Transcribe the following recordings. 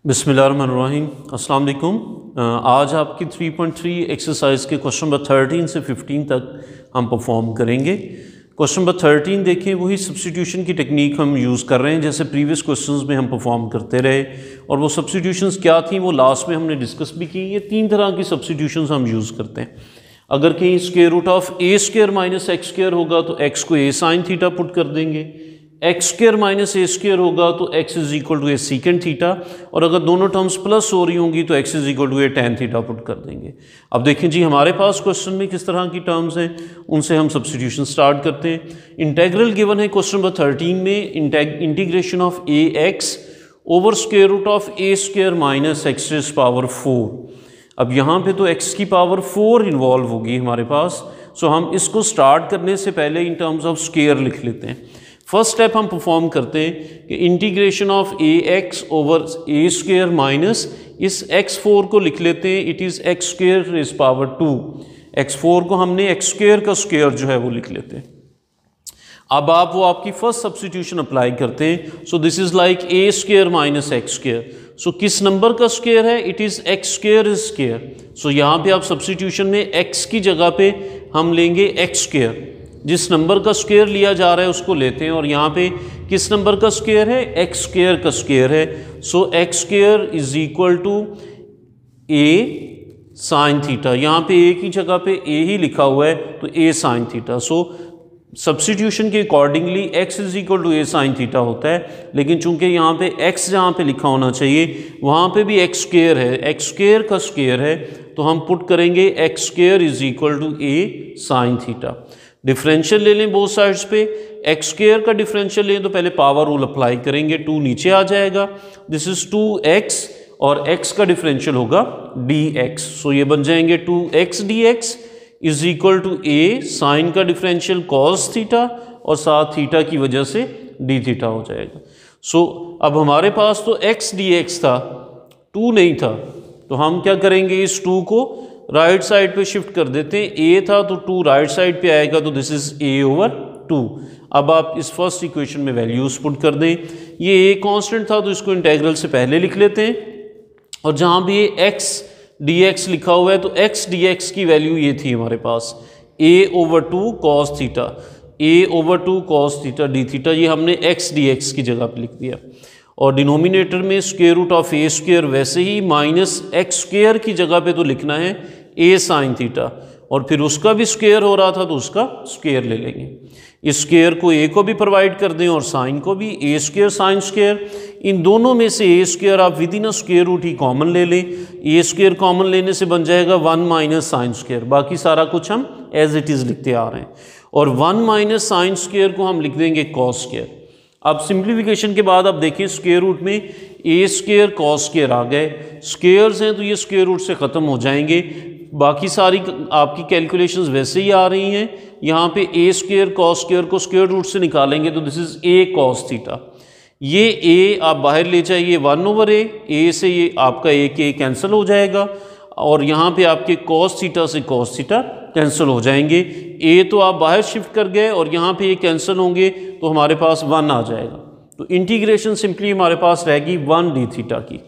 बिस्मिल्लाहिर्रहमानिर्रहीम। अस्सलाम वालेकुम। आज आपकी 3.3 एक्सरसाइज के क्वेश्चन नंबर 13 से 15 तक हम परफॉर्म करेंगे। क्वेश्चन नंबर 13 देखें, वही सब्स्टिट्यूशन की टेक्निक हम यूज़ कर रहे हैं जैसे प्रीवियस क्वेश्चंस में हम परफॉर्म करते रहे। और वो सब्स्टिट्यूशंस क्या थी वो लास्ट में हमने डिस्कस भी की। ये 3 तरह की सब्स्टिट्यूशंस हम यूज़ करते हैं। अगर कहीं square root of a square minus x square होगा तो एक्स को ए साइन थीटा पुट कर देंगे। X square minus a square होगा तो x is equal to a secant theta. और अगर दोनों टर्म्स प्लस हो रही होंगी तो x is equal to a tan theta put कर देंगे। अब देखें जी, हमारे पास क्वेश्चन में किस तरह की टर्म्स हैं, उनसे हम सब्स्टिट्यूशन स्टार्ट करते हैं। इंटेग्रल गिवन है क्वेश्चन नंबर 13 में, integration of a x over square root of a square minus x raise power 4। अब यहाँ पे तो x की पावर 4 इन्वॉल्व होगी हमारे पास। सो हम इसको स्टार्ट करने से पहले इन टर्म्स ऑफ स्क्वायर लिख लेते हैं। फर्स्ट स्टेप हम परफॉर्म करते हैं कि integration of a x over A square minus इस x4 को लिख लेते हैं, it is x square rays power 2। x4 को हमने एक्स स्क्वायर का स्क्वायर जो है वो लिख लेते हैं। अब आप वो आपकी फर्स्ट सब्स्टिट्यूशन अप्लाई करते हैं। So this is like a square minus x square. So किस नंबर का स्क्वायर है, it is x square is square. So यहाँ पे आप सब्स्टिट्यूशन में x की जगह पे हम लेंगे एक्स स्क्वायर, जिस नंबर का स्क्वायर लिया जा रहा है उसको लेते हैं। और यहाँ पे किस नंबर का स्क्वायर है, एक्स स्क्वायर का स्क्वायर है। So x square is equal to a sine theta. यहाँ पे ए की जगह पे ए ही लिखा हुआ है तो a sine theta. So substitution के accordingly x is equal to a sine theta होता है, लेकिन चूंकि यहाँ पे x जहाँ पे लिखा होना चाहिए वहाँ पे भी एक्स स्क्वायर है, एक्स स्क्वायर का स्क्वायर है, तो हम पुट करेंगे x square is equal to a sine theta. Differential ले लें बोथ साइड्स पे। एक्स स्क्वायर का डिफरेंशियल लें तो पहले पावर रूल अप्लाई करेंगे, 2 नीचे आ जाएगा, दिस इज 2x, और x का डिफरेंशियल होगा dx। सो ये बन जाएंगे 2x dx is equal to a sine का डिफरेंशियल कॉस थीटा और साथ थीटा की वजह से डी थीटा हो जाएगा। सो अब हमारे पास तो x dx था, 2 नहीं था, तो हम क्या करेंगे, इस 2 को राइट साइड पे शिफ्ट कर देते हैं। a था तो 2 राइट साइड पे आएगा तो दिस इज a ओवर 2। अब आप इस फर्स्ट इक्वेशन में वैल्यूज पुट कर दें। ये a कांस्टेंट था तो इसको इंटीग्रल से पहले लिख लेते हैं, और जहाँ भी ये x dx लिखा हुआ है तो x dx की वैल्यू ये थी हमारे पास a over 2 cos theta, a over 2 cos theta D theta, ये हमने x dx की जगह पे लिख दिया। और डिनोमिनेटर में square root of a square, वैसे ही माइनस एक्स स्क्वायर की जगह पे तो लिखना है ए साइन थीटा, और फिर उसका भी स्क्वायर हो रहा था तो उसका स्क्वायर ले लेंगे। इस स्क्वायर को ए को भी प्रोवाइड कर दें और साइन को भी, ए स्क्वायर साइन स्क्वायर, इन दोनों में से ए स्क्वायर आप within a square root ही कॉमन ले लें। ए स्क्वायर कॉमन लेने से बन जाएगा 1 माइनस साइन स्क्वायर, बाकी सारा कुछ हम एज इट इज़ लिखते आ रहे हैं। और 1 माइनस साइन स्क्वायर को हम लिख देंगे कॉस स्क्वायर। अब सिंप्लीफिकेशन के बाद आप देखिए स्क्वायर रूट में ए स्क्वायर कॉस स्क्वायर आ गए, स्क्वायर्स हैं तो ये स्क्वायर रूट से ख़त्म हो जाएंगे, बाकी सारी आपकी कैलकुलेशंस वैसे ही आ रही हैं। यहाँ पे ए स्क्वायर कॉस स्क्वायर को स्क्वायर रूट से निकालेंगे तो this is a cos theta. ये ए आप बाहर ले जाइए 1 ओवर ए से ये आपका ए के कैंसिल हो जाएगा, और यहाँ पे आपके कॉस थीटा से कॉस थीटा कैंसिल हो जाएंगे। ए तो आप बाहर शिफ्ट कर गए और यहाँ पे ये कैंसिल होंगे तो हमारे पास 1 आ जाएगा। तो इंटीग्रेशन सिंपली हमारे पास रहेगी 1 डी थीटा की।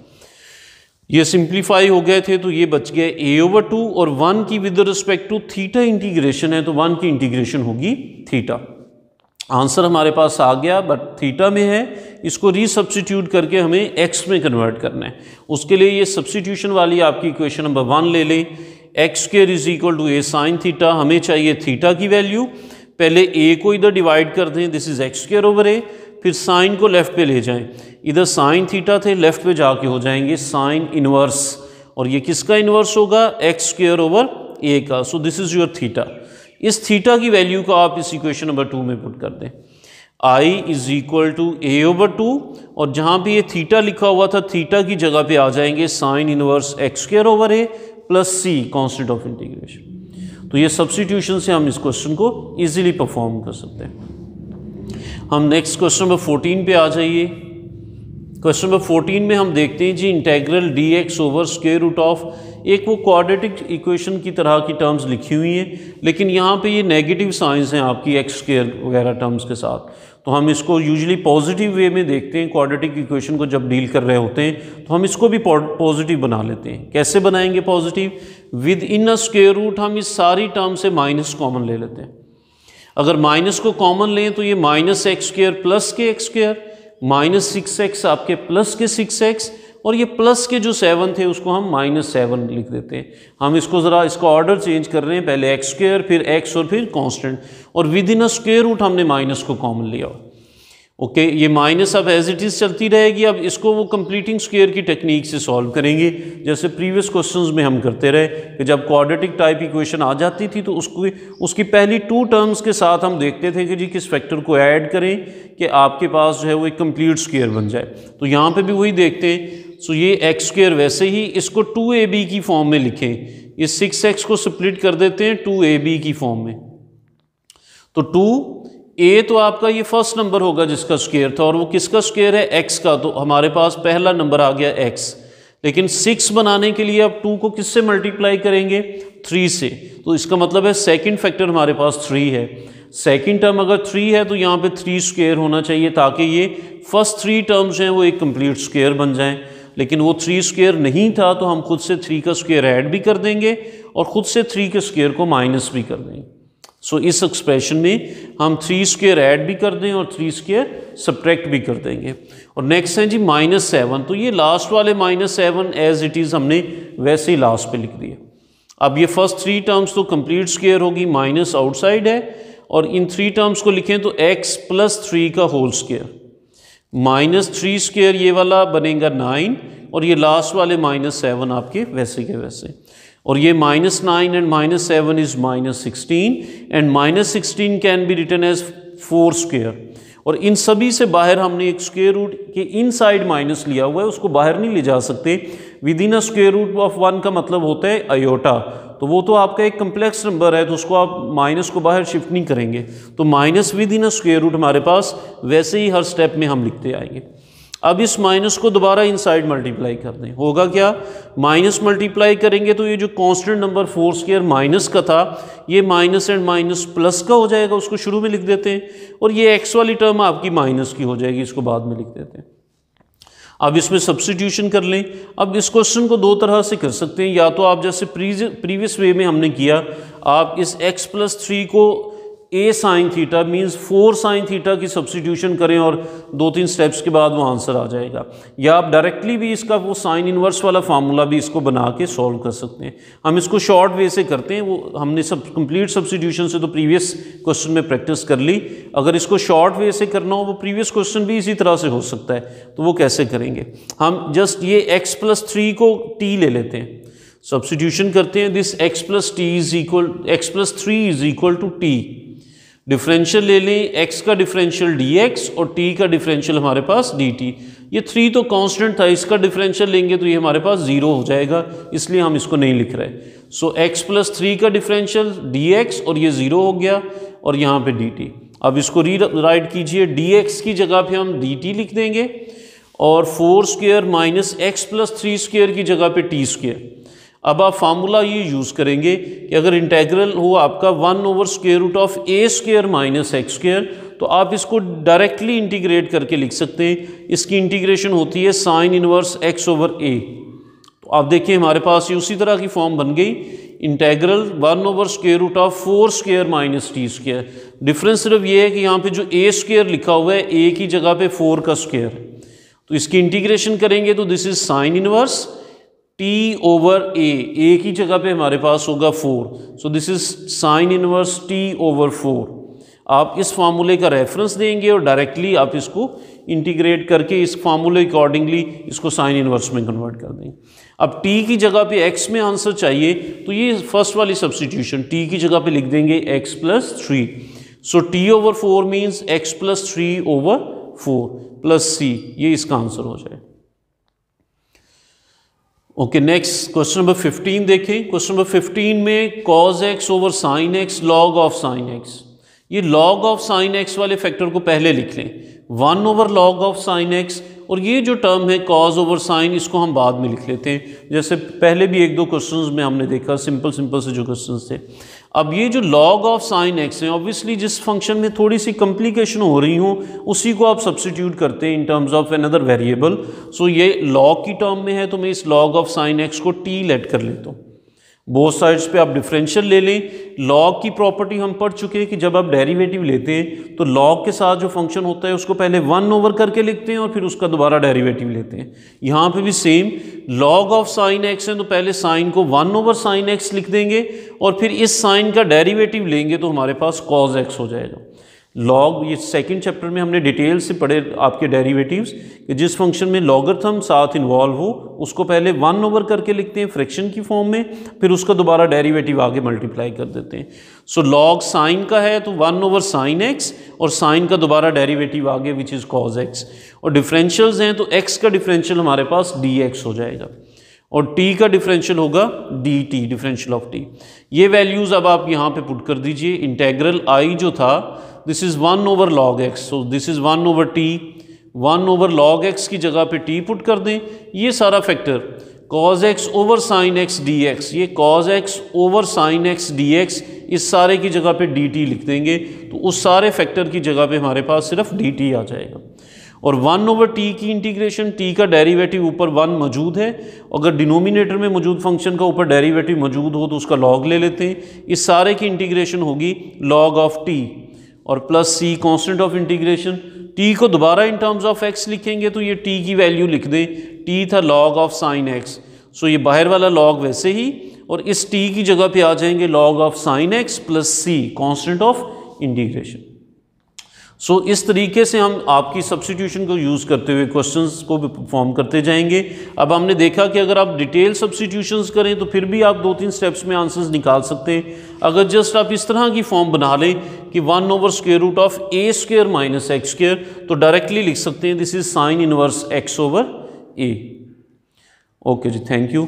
ये सिंप्लीफाई हो गए थे तो ये बच गए a ओवर 2, और 1 की with respect to theta integration है तो 1 की इंटीग्रेशन होगी थीटा। आंसर हमारे पास आ गया, बट थीटा में है, इसको रीसब्स्टिट्यूट करके हमें x में कन्वर्ट करना है। उसके लिए ये सब्स्टिट्यूशन वाली आपकी इक्वेशन नंबर 1 ले लें, x square is equal to a sine theta. हमें चाहिए थीटा की वैल्यू, पहले a को इधर डिवाइड कर दें, this is x square over a, फिर साइन को लेफ्ट पे ले जाएं, इधर साइन थीटा थे लेफ्ट पे जाके हो जाएंगे साइन इनवर्स, और ये किसका इनवर्स होगा, एक्स स्क्वायर ओवर ए का। So this is your theta. इस थीटा की वैल्यू को आप इस इक्वेशन नंबर 2 में पुट कर दें, i is equal to a over 2, और जहाँ भी ये थीटा लिखा हुआ था थीटा की जगह पे आ जाएंगे sine inverse x square over a plus c constant of integration. तो ये सब्स्टिट्यूशन से हम इस क्वेश्चन को इजीली परफॉर्म कर सकते हैं। हम नेक्स्ट क्वेश्चन नंबर 14 पे आ जाइए। क्वेश्चन नंबर 14 में हम देखते हैं जी integral dx over square root of, एक वो क्वाड्रेटिक इक्वेशन की तरह की टर्म्स लिखी हुई हैं, लेकिन यहाँ पे ये नेगेटिव साइंस हैं आपकी एक्स स्क्वायर वगैरह टर्म्स के साथ। तो हम इसको यूजुअली पॉजिटिव वे में देखते हैं, क्वाड्रेटिक इक्वेशन को जब डील कर रहे होते हैं तो हम इसको भी पॉजिटिव बना लेते हैं। कैसे बनाएंगे positive? Within a square root हम इस सारी टर्म से माइनस कॉमन ले लेते हैं। अगर माइनस को कॉमन लें तो ये माइनस एक्स स्क्वायर प्लस के एक्स स्क्वायर, माइनस 6x आपके प्लस के 6x, और ये प्लस के जो 7 थे उसको हम -7 लिख देते हैं। हम इसको ज़रा इसका ऑर्डर चेंज कर रहे हैं, पहले एक्स स्क्वायर फिर x और फिर कांस्टेंट, और within a square root हमने माइनस को कॉमन लिया। ओके, ये माइनस अब एज इट इज़ चलती रहेगी। अब इसको वो कंप्लीटिंग स्क्वायर की टेक्निक से सॉल्व करेंगे, जैसे प्रीवियस क्वेश्चंस में हम करते रहे कि जब क्वाड्रेटिक टाइप इक्वेशन आ जाती थी तो उसकी पहली 2 टर्म्स के साथ हम देखते थे कि जी किस फैक्टर को ऐड करें कि आपके पास जो है वो एक कंप्लीट स्क्वायर बन जाए। तो यहाँ पे भी वही देखते हैं। सो ये एक्स स्क्वायर, वैसे ही इसको 2ab की फॉर्म में लिखें, इस 6x को स्प्लिट कर देते हैं 2ab की फॉर्म में। तो 2a तो आपका ये फर्स्ट नंबर होगा जिसका स्क्वायर था, और वो किसका स्क्वायर है? x का। तो हमारे पास पहला नंबर आ गया x, लेकिन 6 बनाने के लिए अब 2 को किससे मल्टीप्लाई करेंगे? 3 से। तो इसका मतलब है सेकंड फैक्टर हमारे पास 3 है। सेकंड टर्म अगर 3 है तो यहाँ पे 3 स्क्वायर होना चाहिए ताकि ये फर्स्ट 3 टर्म्स हैं वो एक कंप्लीट स्क्वायर बन जाएं। लेकिन वो 3 स्क्वायर नहीं था तो हम खुद से 3 का स्क्वायर ऐड भी कर देंगे और खुद से 3 के स्क्वायर को माइनस भी कर देंगे। सो इस एक्सप्रेशन में हम 3 स्क्वायर ऐड भी कर दें और 3 स्क्वायर सब्ट्रैक्ट भी कर देंगे। और नेक्स्ट है जी -7। तो ये लास्ट वाले -7 एज इट इज़ हमने वैसे ही लास्ट पे लिख दिया। अब ये फर्स्ट 3 टर्म्स तो कंप्लीट स्क्वायर होगी, माइनस आउटसाइड है, और इन 3 टर्म्स को लिखें तो x + 3 का होल स्क्वायर, -3 स्क्वायर ये वाला बनेगा 9, और ये लास्ट वाले -7 आपके वैसे के वैसे। और ये -9 and -7 is -16, and -16 can be written as 4 square. और इन सभी से बाहर हमने एक स्क्वायर रूट के इनसाइड माइनस लिया हुआ है, उसको बाहर नहीं ले जा सकते। Within a square root of 1 का मतलब होता है आयोटा, तो वो तो आपका एक कम्प्लेक्स नंबर है तो उसको आप माइनस को बाहर शिफ्ट नहीं करेंगे। तो minus within a square root हमारे पास वैसे ही हर स्टेप में हम लिखते आएंगे। अब इस माइनस को दोबारा इनसाइड मल्टीप्लाई कर दें, होगा क्या? माइनस मल्टीप्लाई करेंगे तो ये जो कांस्टेंट नंबर 4 स्क्वायर माइनस का था, ये माइनस एंड माइनस प्लस का हो जाएगा, उसको शुरू में लिख देते हैं। और ये एक्स वाली टर्म आपकी माइनस की हो जाएगी, इसको बाद में लिख देते हैं। अब इसमें सब्स्टिट्यूशन कर लें। अब इस क्वेश्चन को 2 तरह से कर सकते हैं, या तो आप जैसे प्रीवियस वे में हमने किया, आप इस x + 3 को a sin theta means 4 sin theta की सब्स्टिट्यूशन करें और 2-3 स्टेप्स के बाद वो आंसर आ जाएगा। या आप डायरेक्टली भी इसका वो साइन इनवर्स वाला फार्मूला भी इसको बना के सॉल्व कर सकते हैं। हम इसको शॉर्ट वे से करते हैं, वो हमने कंप्लीट सब्स्टिट्यूशन से तो प्रीवियस क्वेश्चन में प्रैक्टिस कर ली। अगर इसको शॉर्ट वे से करना हो, वो प्रीवियस क्वेश्चन भी इसी तरह से हो सकता है, तो वो कैसे करेंगे? हम जस्ट ये x + 3 को t ले लेते हैं, सब्स्टिट्यूशन करते हैं। This x + 3 is equal to t। Differential ले लें, x का डिफरेंशियल dx और t का डिफरेंशियल हमारे पास dt। ये 3 तो कांस्टेंट था, इसका डिफरेंशियल लेंगे तो ये हमारे पास 0 हो जाएगा, इसलिए हम इसको नहीं लिख रहे। सो x + 3 का डिफरेंशियल dx और ये 0 हो गया, और यहाँ पे dt। अब इसको रीराइट कीजिए, dx की जगह पे हम dt लिख देंगे, और 4 स्क्वायर माइनस x + 3 स्क्वायर की जगह पे t स्क्वायर। अब आप फार्मूला ये यूज़ करेंगे कि अगर इंटेग्रल हो आपका 1/√a² - x², तो आप इसको डायरेक्टली इंटीग्रेट करके लिख सकते हैं। इसकी इंटीग्रेशन होती है sin इनवर्स x/a। तो आप देखिए हमारे पास ये उसी तरह की फॉर्म बन गई, इंटेग्रल 1/√4² - t²। डिफरेंस सिर्फ ये है कि यहाँ पे जो a² लिखा हुआ है, a की जगह पे 4 का स्क्वायर, तो इसकी इंटीग्रेशन करेंगे तो this is sine inverse t/a की जगह पे हमारे पास होगा 4, so this is sine inverse t/4। आप इस फार्मूले का रेफरेंस देंगे और डायरेक्टली आप इसको इंटीग्रेट करके इस फार्मूले अकॉर्डिंगली इसको साइन इनवर्स में कन्वर्ट कर देंगे। अब t की जगह पे x में आंसर चाहिए, तो ये फर्स्ट वाली सब्स्टिट्यूशन, t की जगह पे लिख देंगे x + 3। सो t/4 मीन्स x + 3/4 + c, ये इसका आंसर हो जाए। ओके, नेक्स्ट क्वेश्चन नंबर 15 देखें। क्वेश्चन नंबर 15 में cos x over sin x log of sin x, ये log ऑफ sin x वाले फैक्टर को पहले लिख लें। 1/log ऑफ sin x और ये जो टर्म है कॉज ओवर साइन, इसको हम बाद में लिख लेते हैं, जैसे पहले भी एक दो क्वेश्चंस में हमने देखा, सिंपल से जो क्वेश्चंस थे। अब ये जो लॉग ऑफ साइन एक्स है, ऑब्वियसली जिस फंक्शन में थोड़ी सी कॉम्प्लिकेशन हो रही हो उसी को आप सब्स्टिट्यूट करते हैं in terms of another variable. So ये लॉग की टर्म में है तो मैं इस लॉग ऑफ साइन एक्स को टी लेट कर लेता हूँ। बोथ साइड्स पे आप डिफरेंशियल ले लें। लॉग की प्रॉपर्टी हम पढ़ चुके हैं कि जब आप डेरिवेटिव लेते हैं तो लॉग के साथ जो फंक्शन होता है उसको पहले 1 ओवर करके लिखते हैं और फिर उसका दोबारा डेरिवेटिव लेते हैं। यहाँ पे भी same, log of sine x है तो पहले साइन को 1 ओवर साइन एक्स लिख देंगे और फिर इस साइन का डेरिवेटिव लेंगे तो हमारे पास कॉज एक्स हो जाएगा। लॉग, ये सेकंड चैप्टर में हमने डिटेल से पढ़े आपके डेरिवेटिव्स कि जिस फंक्शन में लॉगरिथम साथ इन्वॉल्व हो उसको पहले 1 ओवर करके लिखते हैं फ्रैक्शन की फॉर्म में, फिर उसका दोबारा डेरिवेटिव आगे मल्टीप्लाई कर देते हैं। सो लॉग साइन का है तो 1 ओवर साइन एक्स और साइन का दोबारा डेरिवेटिव आगे विच इज़ कॉज एक्स, और डिफरेंशियल्स हैं तो एक्स का डिफरेंशियल हमारे पास डी एक्स हो जाएगा और t का डिफरेंशियल होगा dt, डिफरेंशियल ऑफ t। ये वैल्यूज़ अब आप यहाँ पे पुट कर दीजिए। इंटेग्रल i जो था this is 1 over log x, so this is 1 over t, 1 over log x की जगह पे t पुट कर दें। ये सारा factor cos x over sine x dx, ये cos x over sine x dx, इस सारे की जगह पे dt लिख देंगे तो उस सारे फैक्टर की जगह पे हमारे पास सिर्फ dt आ जाएगा। और 1 ओवर टी की इंटीग्रेशन, टी का डेरिवेटिव ऊपर 1 मौजूद है, अगर डिनोमिनेटर में मौजूद फंक्शन का ऊपर डेरिवेटिव मौजूद हो तो उसका लॉग ले लेते हैं। इस सारे की इंटीग्रेशन होगी लॉग ऑफ टी और plus c constant of integration. T को दोबारा इन टर्म्स ऑफ एक्स लिखेंगे तो ये टी की वैल्यू लिख दें, टी था लॉग ऑफ साइन एक्स, सो ये बाहर वाला लॉग वैसे ही, और इस टी की जगह पे आ जाएंगे log of sine x plus c constant of integration. So इस तरीके से हम आपकी सब्स्टिट्यूशन को यूज़ करते हुए क्वेश्चंस को भी परफॉर्म करते जाएंगे। अब हमने देखा कि अगर आप डिटेल सब्स्टिट्यूशंस करें तो फिर भी आप 2-3 स्टेप्स में आंसर्स निकाल सकते हैं। अगर जस्ट आप इस तरह की फॉर्म बना लें कि 1 over square root of a square minus x square, तो डायरेक्टली लिख सकते हैं this is sine inverse x over a. Okay ji, thank you.